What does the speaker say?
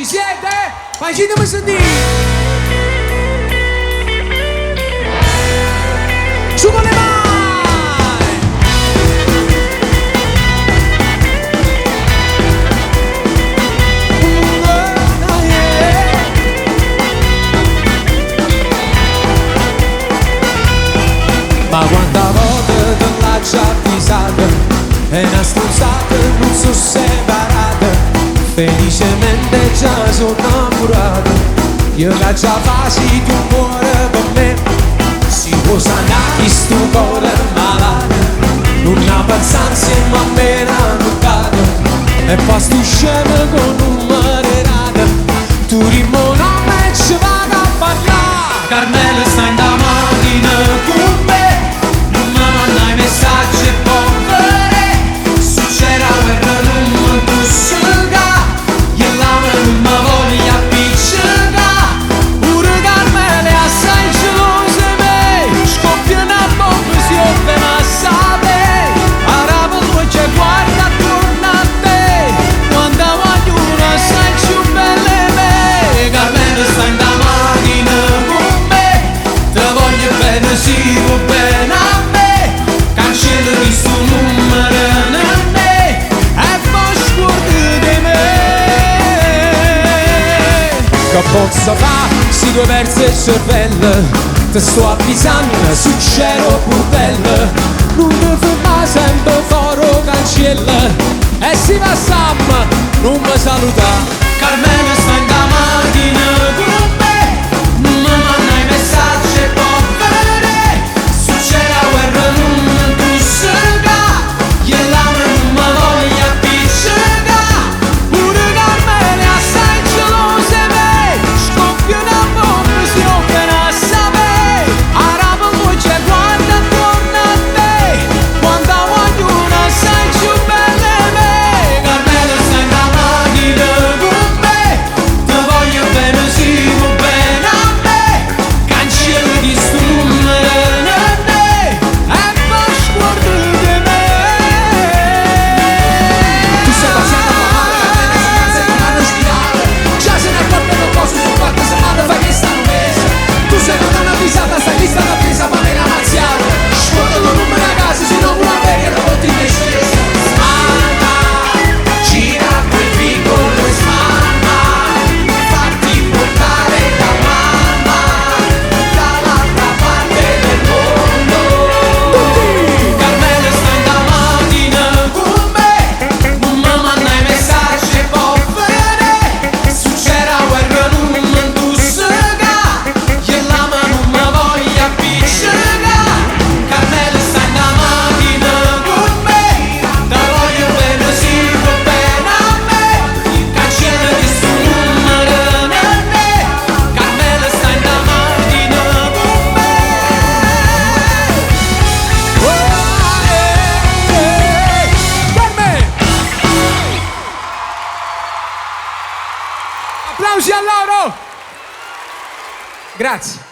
Ci siete? Facetemi sentire! Su con le mani! Ma quanta volte te l'ha già avvisata e una stronzata non sono separata. Felicemente già sono innamorato. Io che già fasi tu cuore per me. Si può sanare chi sto cuore malato. Non ha pensato insieme a me una nottata. E poi sto scemo con un marinato. Tu rimmo non me ci vado a parlare. Carmelo sta in da macchina con me. Non mi mandai messaggi e povere. Succederà per non mi tussega. Io l'amo non mi voglio appiccicare. Pure Carmelo è assai gelosa di me. Scoppia una bomba si offre a sapere. Ora per lui c'è guarda attorno a te. Quando voglio una sai più bella di me. Carmelo sta in da macchina con me. Te voglio bene, sì, va bene a me. Cancello di sto numero a me. E poi scordi di me. Che posso fare, si due versi il cervello. Te sto avvisando, succede pur bello. Non mi ferma sempre foro cancella. E si va Sam, non mi saluta. Carmelo sta in da macchina con me. Non mi manda i messaggi e povere. Succede la guerra non mi tussega. Io l'amo non mi voglio appiccicare. Pure Carmelo è assai gelosa di me. Scoppia una bomba si offre a sapere. Ora per lui c'è guarda attorno a te. Quando voglio una sai più bella di me. Carmelo sta in da macchina con me. Te voglio bene, sì, va bene a me. Cancello di sto numero a me. E poi sguardo di me. Tu sei paziente ma male, Carmelo si cansa e non hanno sfidato. Già se ne accorge non posso su quante settimane fai che stanno mese. Tu sei una donna avvisata, stai lista d'attesa ma me la marziale. Sguardo il numero a casa, se non una veri e robotti in stessa. Mamma, gira quel piccolo e smamma. Fatti portare da mamma, dall'altra parte del mondo. Carmelo sta in da macchina con me. Non mi manda i messaggi e povere. Succede la guerra non mi tussega. Io l'amo non mi voglio appiccicare. Carmelo sta in da macchina con me. Te voglio bene, sì, va bene a me. Cancello di sto numero a me. Carmelo sta in da macchina con me. Carmelo! Applausi a loro! Grazie.